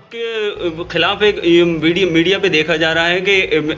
आपके खिलाफ एक मीडिया पे देखा जा रहा है कि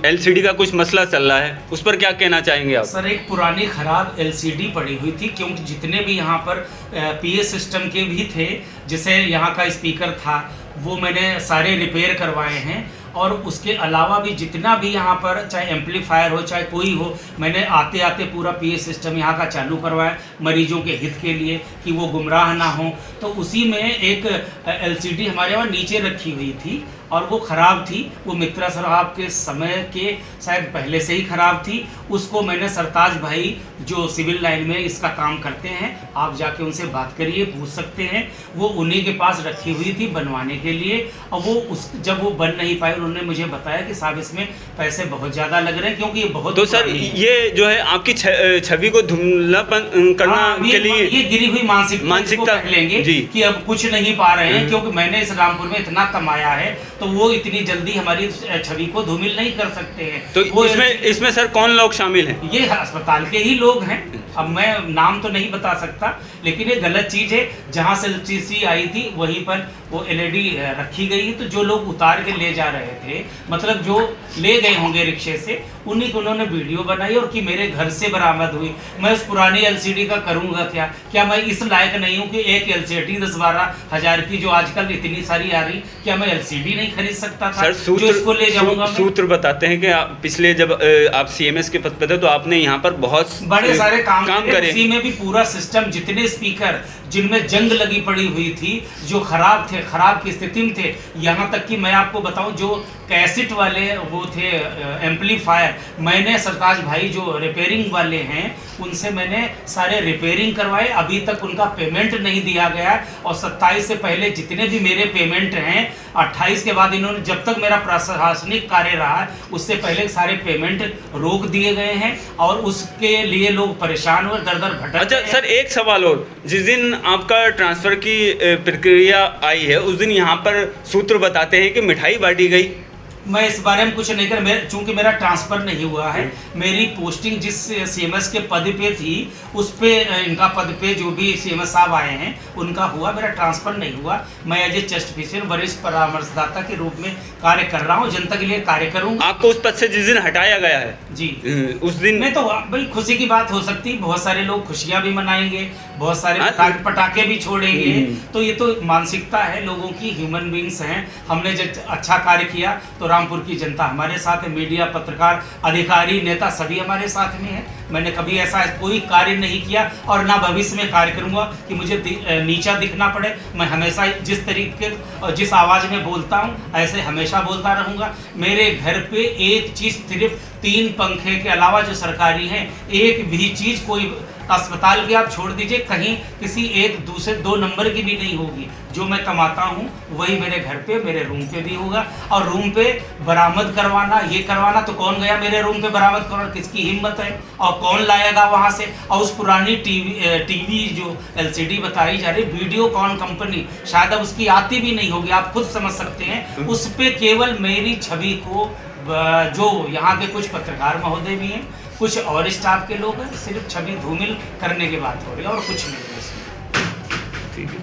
एलसीडी का कुछ मसला चल रहा है, उस पर क्या कहना चाहेंगे आप? सर, एक पुरानी ख़राब एलसीडी पड़ी हुई थी, क्योंकि जितने भी यहाँ पर पीए सिस्टम के भी थे, जैसे यहाँ का स्पीकर था, वो मैंने सारे रिपेयर करवाए हैं। और उसके अलावा भी जितना भी यहाँ पर चाहे एम्पलीफायर हो चाहे कोई हो, मैंने आते आते पूरा पीए सिस्टम यहाँ का चालू करवाया मरीजों के हित के लिए कि वो गुमराह ना हो। तो उसी में एक एलसीडी हमारे वहाँ नीचे रखी हुई थी और वो ख़राब थी। वो मित्रा साहब के समय के शायद पहले से ही ख़राब थी। उसको मैंने सरताज भाई जो सिविल लाइन में इसका काम करते हैं, आप जाके उनसे बात करिए, पूछ सकते हैं। वो उन्हीं के पास रखी हुई थी बनवाने के लिए। और वो जब वो बन नहीं पाई, उन्होंने मुझे बताया कि साहब इसमें पैसे बहुत ज़्यादा लग रहे हैं, क्योंकि ये बहुत। तो सर ये जो है आपकी छवि को धुंधलापन करना के लिए ये गिरी हुई मानसिकता लेंगे कि अब कुछ नहीं पा रहे हैं, क्योंकि मैंने इस रामपुर में इतना कमाया है, तो वो इतनी जल्दी हमारी छवि को धूमिल नहीं कर सकते हैं। तो वो इसमें सर कौन लोग शामिल हैं? ये अस्पताल के ही लोग हैं। अब मैं नाम तो नहीं बता सकता, लेकिन ये गलत चीज़ है। जहाँ से चीज़ आई थी वहीं पर वो एलईडी रखी गई। तो जो लोग उतार के ले जा रहे थे, मतलब जो ले गए होंगे रिक्शे से, उन्हीं को उन्होंने वीडियो बनाई और कि मेरे घर से बरामद हुई। मैं उस पुरानी एलसीडी का करूँगा क्या मैं इस लायक नहीं हूँ कि एक एलसीडी 10-12 हज़ार की जो आजकल इतनी सारी आ रही, क्या मैं एलसीडी नहीं खरीद सकता था? सर, उसको ले जाऊंगा। सूत्र बताते हैं कि पिछले जब आप सीएमएस के पद पे थे तो आपने यहाँ पर बहुत बड़े सारे काम करे। इसी में भी पूरा सिस्टम, जितने स्पीकर जिनमें जंग लगी पड़ी हुई थी, जो खराब थे, खराब की स्थिति में थे, यहाँ तक कि मैं आपको बताऊं जो कैसेट वाले वो थे एम्पलीफायर, मैंने सरताज भाई जो रिपेयरिंग वाले हैं उनसे मैंने सारे रिपेयरिंग करवाए। अभी तक उनका पेमेंट नहीं दिया गया। और 27 से पहले जितने भी मेरे पेमेंट हैं, 28 के बाद इन्होंने, जब तक मेरा प्रशासनिक कार्य रहा, उससे पहले सारे पेमेंट रोक दिए गए हैं और उसके लिए लोग परेशान हुए, दर दर भटक। अच्छा सर, एक सवाल और, जिस दिन आपका ट्रांसफ़र की प्रक्रिया आई है उस दिन यहाँ पर सूत्र बताते हैं कि मिठाई बांटी गई। मैं इस बारे में कुछ नहीं कर, चूंकि मेरा ट्रांसफ़र नहीं हुआ है, मेरी पोस्टिंग जिस सीएमएस के पद पे थी उस पे, इनका पद पे जो भी सीएमएस साहब आए हैं उनका हुआ, मेरा ट्रांसफ़र नहीं हुआ। मैं एज ए चेस्ट फिजिशियन वरिष्ठ परामर्शदाता के रूप में कार्य कर रहा हूँ, जनता के लिए कार्य करूँगा। आपको उस पद से जिस दिन हटाया गया है जी, उस दिन में तो भाई खुशी की बात हो सकती है, बहुत सारे लोग खुशियाँ भी मनाएंगे, बहुत सारे पटाखे भी छोड़ेंगे। तो ये तो मानसिकता है लोगों की, ह्यूमन बींग्स हैं। हमने जब अच्छा कार्य किया तो रामपुर की जनता हमारे साथ है, मीडिया, पत्रकार, अधिकारी, नेता सभी हमारे साथ में है। मैंने कभी ऐसा कोई कार्य नहीं किया और ना भविष्य में कार्य करूंगा कि मुझे नीचा दिखना पड़े। मैं हमेशा जिस तरीके और जिस आवाज़ में बोलता हूं ऐसे हमेशा बोलता रहूंगा। मेरे घर पे एक चीज़, सिर्फ 3 पंखे के अलावा जो सरकारी हैं, एक भी चीज़ कोई अस्पताल की आप छोड़ दीजिए, कहीं किसी एक दूसरे 2 नंबर की भी नहीं होगी। जो मैं कमाता हूँ वही मेरे घर पे, मेरे रूम पे भी होगा। और रूम पे बरामद करवाना, ये करवाना, तो कौन गया मेरे रूम पे बरामद करवाना? किसकी हिम्मत है? और कौन लाएगा वहाँ से? और उस पुरानी टीवी जो एलसीडी बताई जा रही, वीडियोकॉन कंपनी, शायद अब उसकी आती भी नहीं होगी, आप खुद समझ सकते हैं। उस पर केवल मेरी छवि को, जो यहाँ के कुछ पत्रकार महोदय भी हैं, कुछ और स्टाफ के लोग हैं, सिर्फ छवि धूमिल करने की बात हो रही है और कुछ नहीं है इसमें। ठीक है।